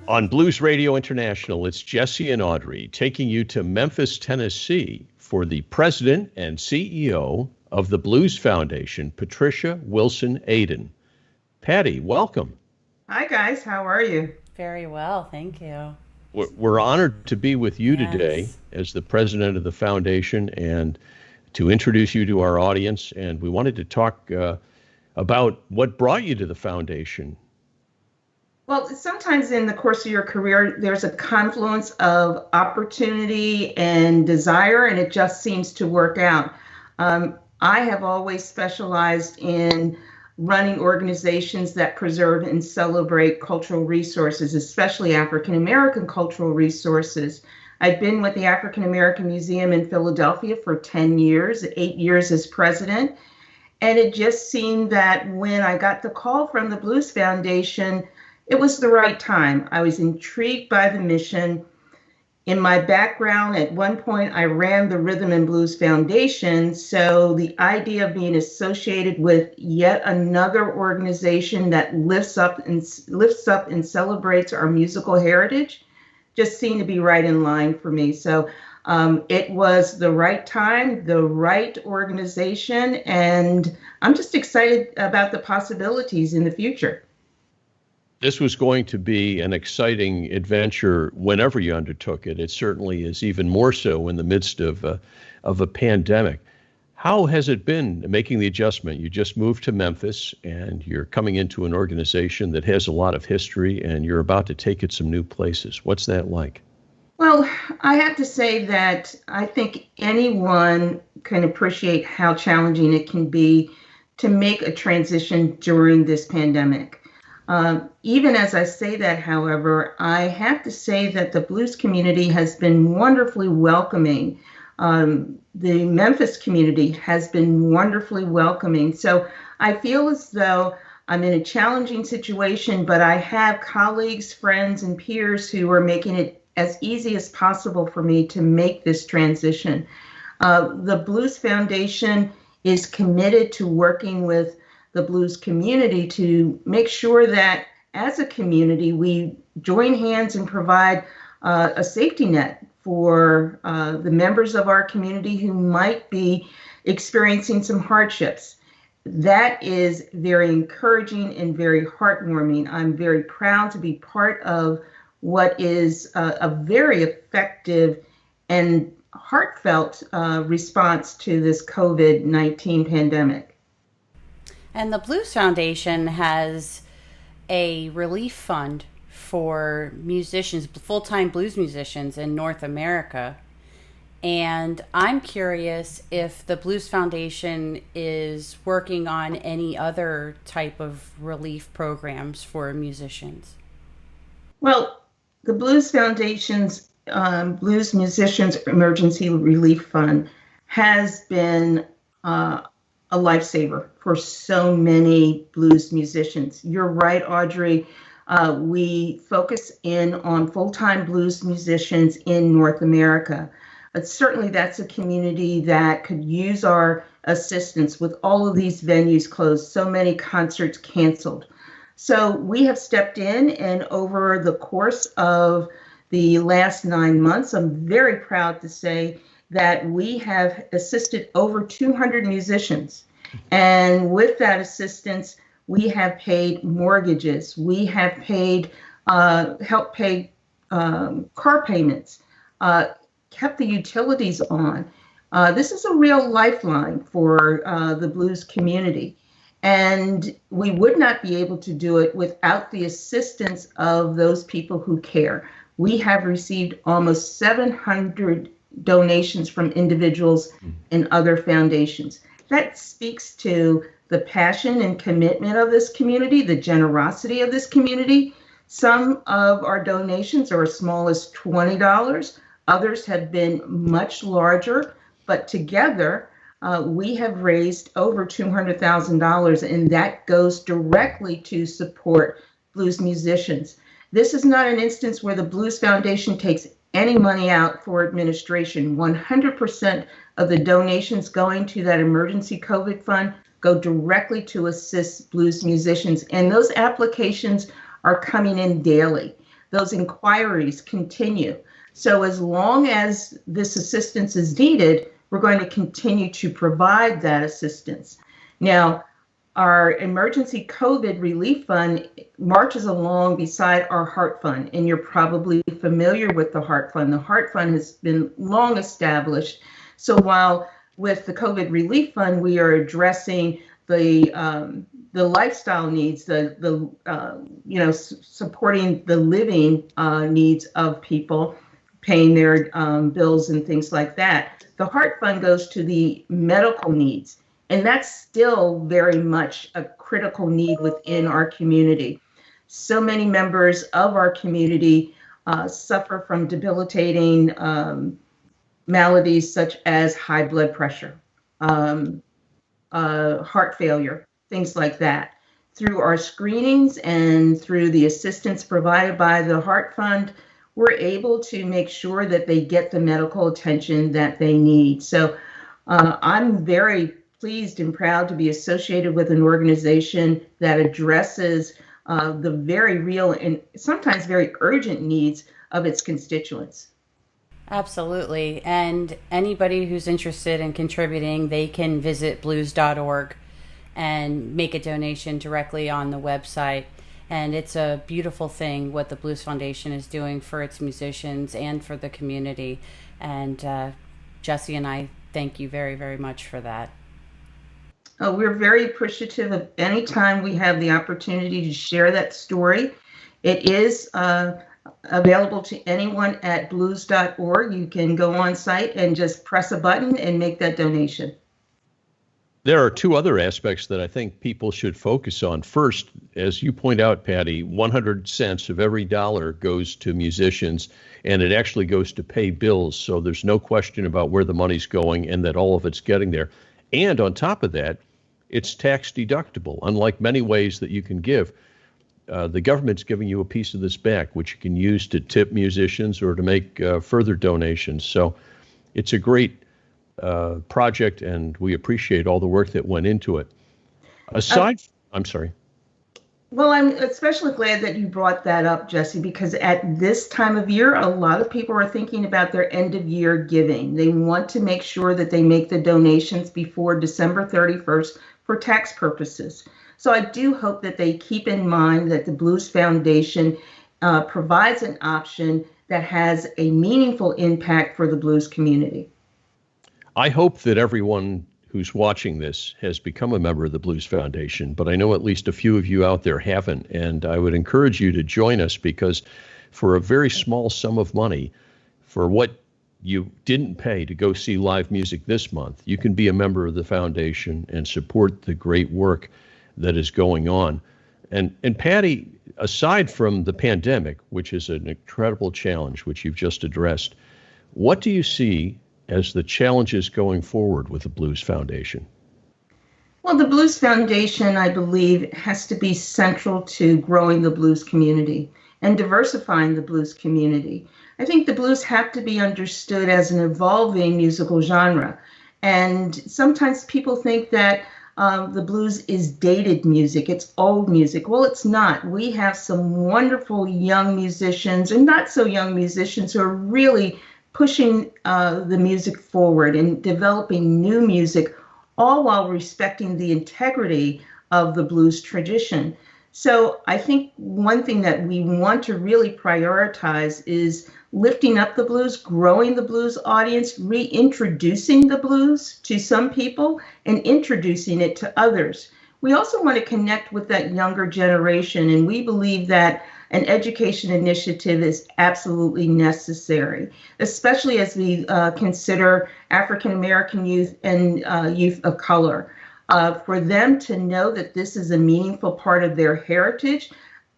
On Blues Radio International, it's Jesse and Audrey taking you to Memphis, Tennessee for the president and CEO of the Blues Foundation, Patricia Wilson Aden. Patty, welcome. Hi, guys. How are you? Very well, thank you. We're honored to be with you Yes. today as the president of the foundation and to introduce you to our audience. And we wanted to talk about what brought you to the foundation. Well, sometimes in the course of your career, there's a confluence of opportunity and desire, and it just seems to work out. I have always specialized in running organizations that preserve and celebrate cultural resources, especially African American cultural resources. I've been with the African American Museum in Philadelphia for 10 years, 8 years as president. And it just seemed that when I got the call from the Blues Foundation, it was the right time. I was intrigued by the mission. In my background, at one point, I ran the Rhythm and Blues Foundation. So the idea of being associated with yet another organization that lifts up and celebrates our musical heritage just seemed to be right in line for me. So it was the right time, the right organization, and I'm just excited about the possibilities in the future. This was going to be an exciting adventure whenever you undertook it. It certainly is even more so in the midst of a pandemic. How has it been making the adjustment? You just moved to Memphis and you're coming into an organization that has a lot of history and you're about to take it some new places. What's that like? Well, I have to say that I think anyone can appreciate how challenging it can be to make a transition during this pandemic. Even as I say that, however, I have to say that the blues community has been wonderfully welcoming. The Memphis community has been wonderfully welcoming. So I feel as though I'm in a challenging situation, but I have colleagues, friends, and peers who are making it as easy as possible for me to make this transition. The Blues Foundation is committed to working with the blues community to make sure that as a community, we join hands and provide a safety net for the members of our community who might be experiencing some hardships. That is very encouraging and very heartwarming. I'm very proud to be part of what is a very effective and heartfelt response to this COVID-19 pandemic. And the Blues Foundation has a relief fund for musicians, full-time blues musicians in North America. And I'm curious if the Blues Foundation is working on any other type of relief programs for musicians. Well, the Blues Foundation's Blues Musicians Emergency Relief Fund has been a lifesaver for so many blues musicians. You're right, Audrey. We focus in on full-time blues musicians in North America. But certainly that's a community that could use our assistance with all of these venues closed, so many concerts canceled. So we have stepped in, and over the course of the last 9 months, I'm very proud to say that we have assisted over 200 musicians. And with that assistance, we have paid mortgages. We have paid, helped pay car payments, kept the utilities on. This is a real lifeline for the blues community. And we would not be able to do it without the assistance of those people who care. We have received almost 700 donations from individuals and other foundations. That speaks to the passion and commitment of this community, the generosity of this community. Some of our donations are as small as $20. Others have been much larger, but together we have raised over $200,000, and that goes directly to support blues musicians. This is not an instance where the Blues Foundation takes any money out for administration. 100% of the donations going to that emergency COVID fund go directly to assist blues musicians, and those applications are coming in daily. those inquiries continue. So as long as this assistance is needed, we're going to continue to provide that assistance. Now, our emergency COVID relief fund marches along beside our heart fund, and you're probably familiar with the heart fund. The heart fund has been long established. So while with the COVID relief fund, we are addressing the lifestyle needs, supporting the living needs of people, paying their bills and things like that. The heart fund goes to the medical needs. And that's still very much a critical need within our community. So many members of our community suffer from debilitating maladies such as high blood pressure, heart failure, things like that. Through our screenings and through the assistance provided by the Heart Fund, we're able to make sure that they get the medical attention that they need. So I'm very pleased and proud to be associated with an organization that addresses the very real and sometimes very urgent needs of its constituents. Absolutely. And anybody who's interested in contributing, they can visit blues.org and make a donation directly on the website. And it's a beautiful thing what the Blues Foundation is doing for its musicians and for the community. And Jesse and I thank you very, very much for that. We're very appreciative of any time we have the opportunity to share that story. It is available to anyone at blues.org. You can go on site and just press a button and make that donation. There are two other aspects that I think people should focus on. First, as you point out, Patty, 100 cents of every dollar goes to musicians, and it actually goes to pay bills. So there's no question about where the money's going and that all of it's getting there. And on top of that, it's tax deductible. Unlike many ways that you can give, the government's giving you a piece of this back, which you can use to tip musicians or to make further donations. So it's a great project, and we appreciate all the work that went into it. I'm sorry. Well, I'm especially glad that you brought that up, Jesse, because at this time of year, a lot of people are thinking about their end of year giving. They want to make sure that they make the donations before December 31st for tax purposes. So I do hope that they keep in mind that the Blues Foundation provides an option that has a meaningful impact for the blues community. I hope that everyone who's watching this has become a member of the Blues Foundation, but I know at least a few of you out there haven't, and I would encourage you to join us, because for a very small sum of money, for what you didn't pay to go see live music this month, you can be a member of the foundation and support the great work that is going on. And Patty, aside from the pandemic, which is an incredible challenge, which you've just addressed, what do you see as the challenges going forward with the Blues Foundation? Well, the Blues Foundation, I believe, has to be central to growing the blues community and diversifying the blues community. I think the blues have to be understood as an evolving musical genre. And sometimes people think that the blues is dated music, it's old music. Well, it's not. We have some wonderful young musicians and not so young musicians who are really pushing the music forward and developing new music, all while respecting the integrity of the blues tradition. So I think one thing that we want to really prioritize is lifting up the blues, growing the blues audience, reintroducing the blues to some people and introducing it to others. We also want to connect with that younger generation, and we believe that an education initiative is absolutely necessary, especially as we consider African American youth and youth of color. For them to know that this is a meaningful part of their heritage,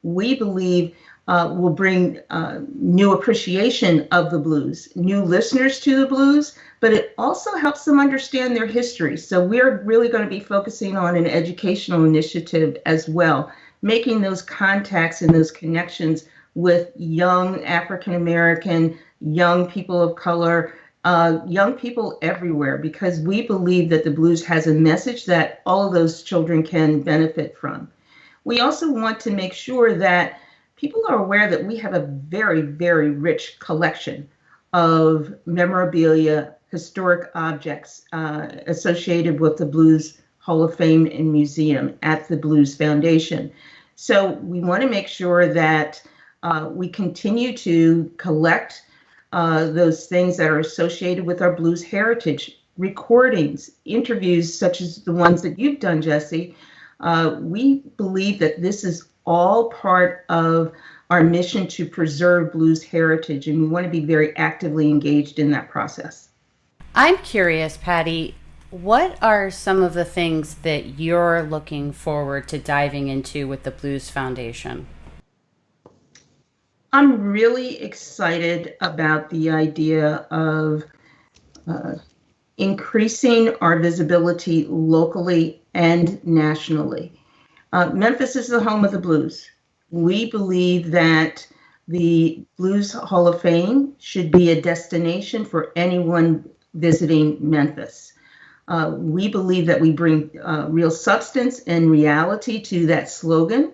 we believe will bring new appreciation of the blues, new listeners to the blues, but it also helps them understand their history. So we're really going to be focusing on an educational initiative as well, making those contacts and those connections with young African American, young people of color, young people everywhere, because we believe that the blues has a message that all of those children can benefit from. We also want to make sure that people are aware that we have a very, very rich collection of memorabilia, historic objects associated with the Blues Hall of Fame and Museum at the Blues Foundation. So we want to make sure that we continue to collect those things that are associated with our blues heritage, recordings, interviews such as the ones that you've done, Jesse. We believe that this is all part of our mission to preserve blues heritage, and we want to be very actively engaged in that process. I'm curious, Patty, what are some of the things that you're looking forward to diving into with the Blues Foundation? I'm really excited about the idea of increasing our visibility locally and nationally. Memphis is the home of the blues. We believe that the Blues Hall of Fame should be a destination for anyone visiting Memphis. We believe that we bring real substance and reality to that slogan.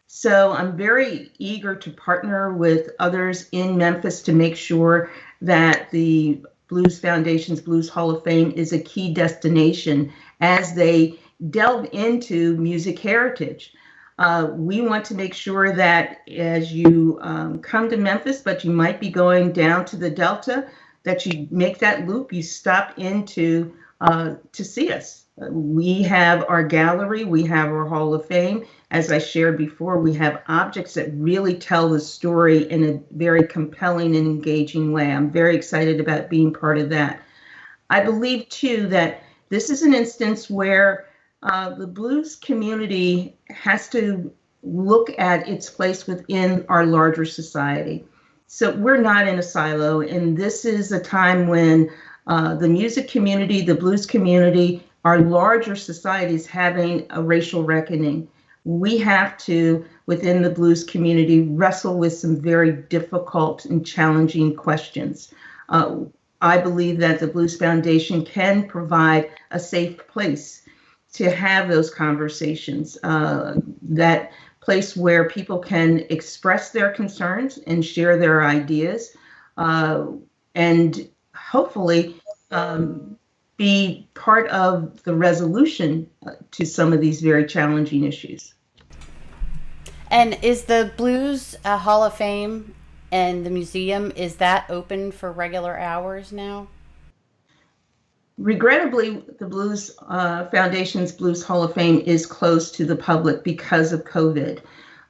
So I'm very eager to partner with others in Memphis to make sure that the Blues Foundation's Blues Hall of Fame is a key destination as they delve into music heritage. We want to make sure that as you come to Memphis, but you might be going down to the Delta, that you make that loop, you stop into to see us. We have our gallery, we have our Hall of Fame. As I shared before, we have objects that really tell the story in a very compelling and engaging way. I'm very excited about being part of that. I believe, too, that this is an instance where the blues community has to look at its place within our larger society. So we're not in a silo, and this is a time when the music community, the blues community, our larger society is having a racial reckoning. We have to, within the blues community, wrestle with some very difficult and challenging questions. I believe that the Blues Foundation can provide a safe place to have those conversations, that place where people can express their concerns and share their ideas, and hopefully be part of the resolution to some of these very challenging issues. And is the Blues Hall of Fame and the museum, is that open for regular hours now? Regrettably, the Blues Foundation's Blues Hall of Fame is closed to the public because of COVID.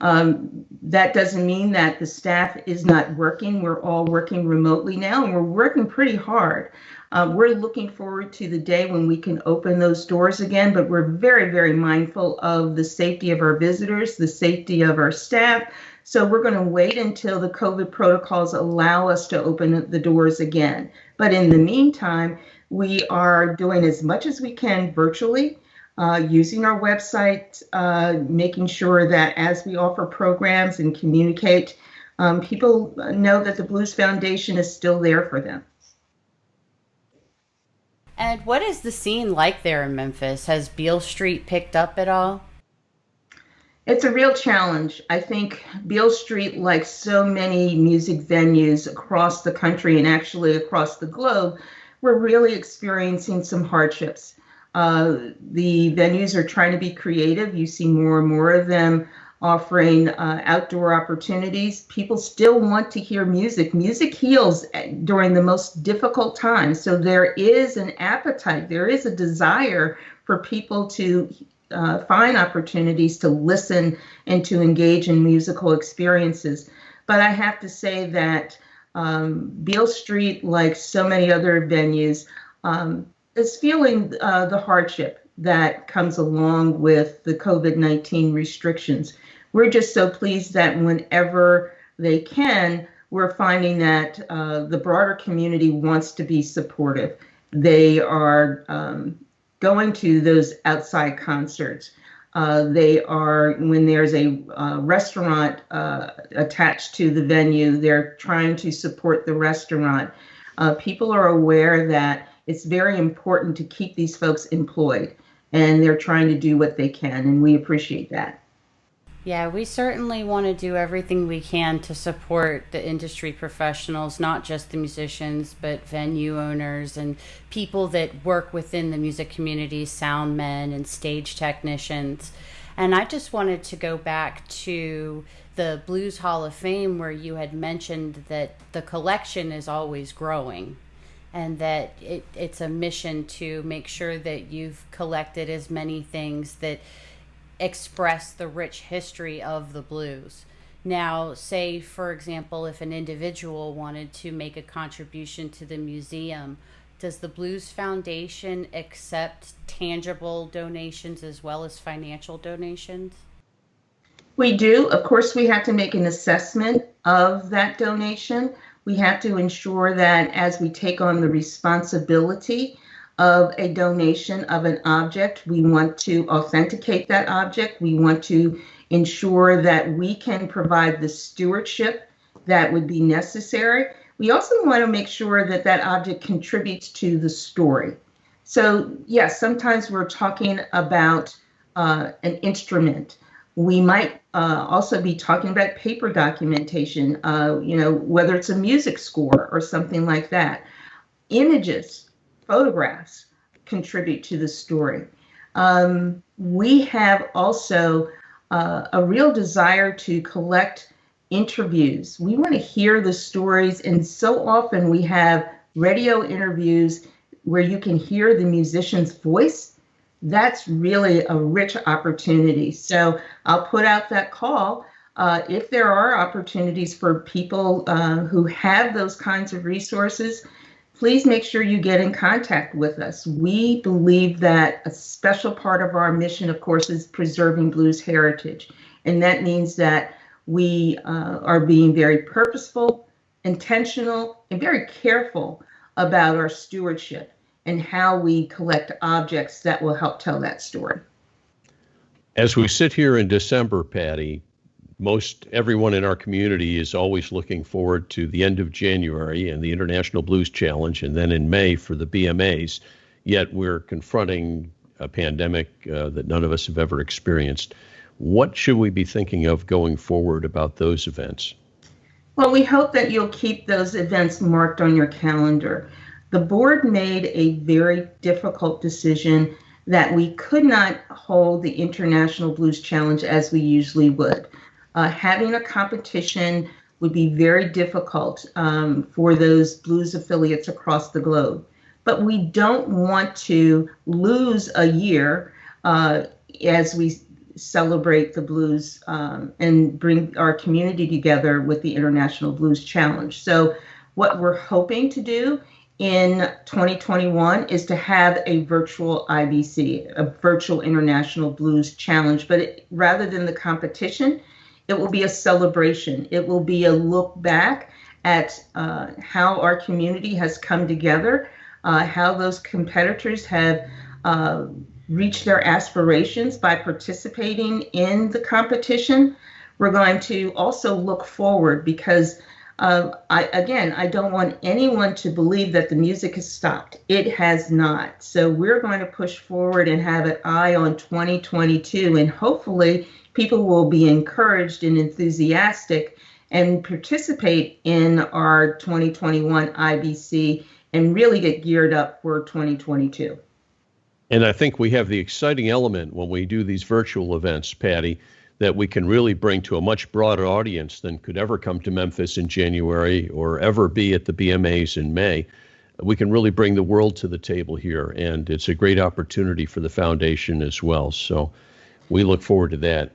That doesn't mean that the staff is not working. We're all working remotely now, and we're working pretty hard. We're looking forward to the day when we can open those doors again, but we're very, very mindful of the safety of our visitors, the safety of our staff. So we're going to wait until the COVID protocols allow us to open the doors again. But in the meantime, we are doing as much as we can virtually, using our website, making sure that as we offer programs and communicate, people know that the Blues Foundation is still there for them. And what is the scene like there in Memphis? Has Beale Street picked up at all? It's a real challenge. I think Beale Street, like so many music venues across the country and actually across the globe, we're really experiencing some hardships. The venues are trying to be creative. You see more and more of them offering outdoor opportunities. People still want to hear music. Music heals during the most difficult times. So there is an appetite, there is a desire for people to find opportunities to listen and to engage in musical experiences. But I have to say that Beale Street, like so many other venues, is feeling the hardship that comes along with the COVID-19 restrictions. We're just so pleased that whenever they can, we're finding that the broader community wants to be supportive. They are going to those outside concerts. They are, when there's a restaurant attached to the venue, they're trying to support the restaurant. People are aware that it's very important to keep these folks employed, and they're trying to do what they can, and we appreciate that. Yeah, we certainly want to do everything we can to support the industry professionals, not just the musicians, but venue owners and people that work within the music community, sound men and stage technicians. And I just wanted to go back to the Blues Hall of Fame, where you had mentioned that the collection is always growing and that it's a mission to make sure that you've collected as many things that express the rich history of the blues. Now, say, for example, if an individual wanted to make a contribution to the museum, does the Blues Foundation accept tangible donations as well as financial donations? We do. Of course, we have to make an assessment of that donation. We have to ensure that as we take on the responsibility of a donation of an object, we want to authenticate that object. We want to ensure that we can provide the stewardship that would be necessary. We also want to make sure that that object contributes to the story. So yes, sometimes we're talking about an instrument. We might also be talking about paper documentation, whether it's a music score or something like that. Images, photographs contribute to the story. We have also a real desire to collect interviews. We want to hear the stories, and so often we have radio interviews where you can hear the musician's voice. That's really a rich opportunity. So I'll put out that call. If there are opportunities for people who have those kinds of resources, please make sure you get in contact with us. We believe that a special part of our mission, of course, is preserving blues heritage. And that means that we are being very purposeful, intentional, and very careful about our stewardship and how we collect objects that will help tell that story. As we sit here in December, Patty, most everyone in our community is always looking forward to the end of January and the International Blues Challenge, and then in May for the BMAs. Yet we're confronting a pandemic that none of us have ever experienced. What should we be thinking of going forward about those events? Well, we hope that you'll keep those events marked on your calendar. The board made a very difficult decision that we could not hold the International Blues Challenge as we usually would. Having a competition would be very difficult for those blues affiliates across the globe. But we don't want to lose a year as we celebrate the blues and bring our community together with the International Blues Challenge. So what we're hoping to do in 2021 is to have a virtual IBC, a virtual International Blues Challenge. But rather than the competition, it will be a celebration. It will be a look back at how our community has come together, how those competitors have reached their aspirations by participating in the competition. We're going to also look forward because, I don't want anyone to believe that the music has stopped. It has not. So we're going to push forward and have an eye on 2022, and hopefully people will be encouraged and enthusiastic and participate in our 2021 IBC and really get geared up for 2022. And I think we have the exciting element when we do these virtual events, Patty, that we can really bring to a much broader audience than could ever come to Memphis in January or ever be at the BMAs in May. We can really bring the world to the table here, and it's a great opportunity for the foundation as well. So we look forward to that.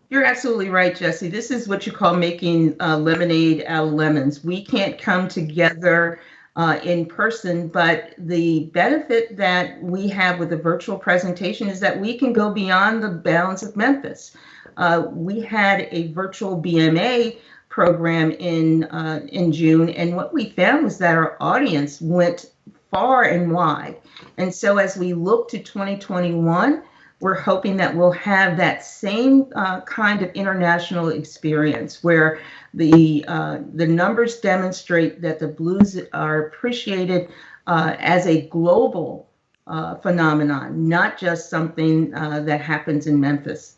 You're absolutely right, Jesse. This is what you call making lemonade out of lemons. We can't come together in person, but the benefit that we have with a virtual presentation is that we can go beyond the bounds of Memphis. We had a virtual BMA program in June, and what we found was that our audience went far and wide. And so as we look to 2021, we're hoping that we'll have that same kind of international experience where the numbers demonstrate that the blues are appreciated as a global phenomenon, not just something that happens in Memphis.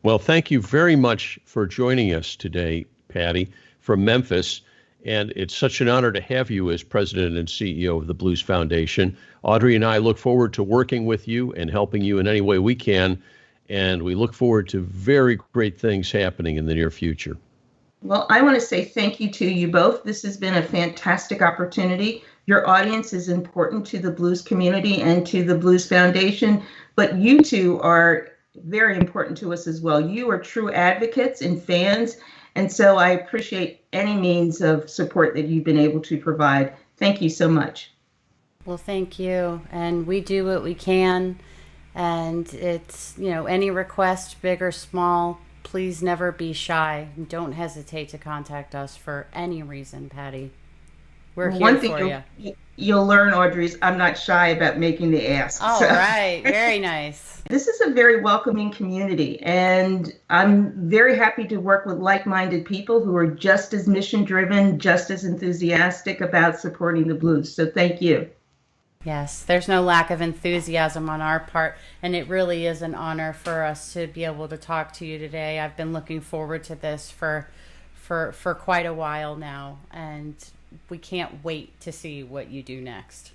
Well, thank you very much for joining us today, Patty, from Memphis. And it's such an honor to have you as president and CEO of the Blues Foundation. Audrey and I look forward to working with you and helping you in any way we can. And we look forward to very great things happening in the near future. Well, I want to say thank you to you both. This has been a fantastic opportunity. Your audience is important to the blues community and to the Blues Foundation, but you two are very important to us as well. You are true advocates and fans. And so I appreciate any means of support that you've been able to provide. Thank you so much. Well, thank you. And we do what we can. And it's, any request, big or small, please never be shy. Don't hesitate to contact us for any reason, Patty. We're here for you. You'll learn, Audrey, is I'm not shy about making the ask. All right. Very nice. This is a very welcoming community, and I'm very happy to work with like-minded people who are just as mission-driven, just as enthusiastic about supporting the blues. So thank you. Yes, there's no lack of enthusiasm on our part, and it really is an honor for us to be able to talk to you today. I've been looking forward to this for quite a while now, and we can't wait to see what you do next.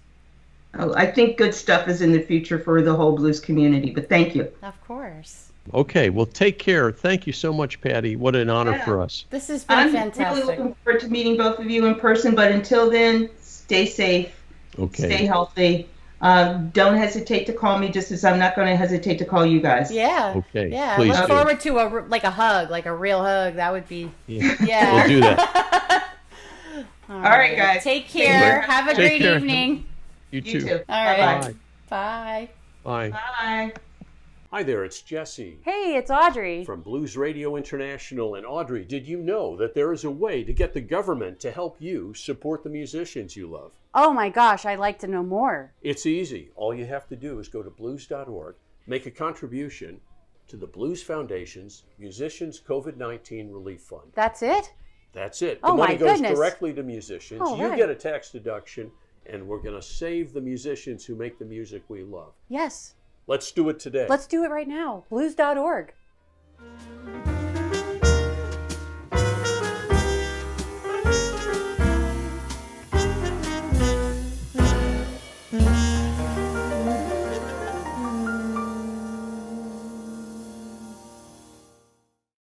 Oh, I think good stuff is in the future for the whole blues community, but thank you. Of course. Okay, well, take care. Thank you so much, Patty. What an honor for us. This has been fantastic. I'm really looking forward to meeting both of you in person, but until then, stay safe. Okay. Stay healthy. Don't hesitate to call me, just as I'm not going to hesitate to call you guys. Yeah. Okay. Yeah. Please Look do. forward to a hug, like a real hug. That would be. Yeah. We'll do that. All right, guys. Take care. Have a great evening. You too. All right. Bye-bye. Bye. Bye. Bye. Hi there, it's Jesse. Hey, it's Audrey. From Blues Radio International. And Audrey, did you know that there is a way to get the government to help you support the musicians you love? Oh my gosh, I'd like to know more. It's easy. All you have to do is go to blues.org, make a contribution to the Blues Foundation's Musicians COVID-19 Relief Fund. That's it? That's it. Oh, the money my goes goodness. directly to musicians. Oh, you right. get a tax deduction, and we're going to save the musicians who make the music we love. Yes. Let's do it today. Let's do it right now. Blues.org.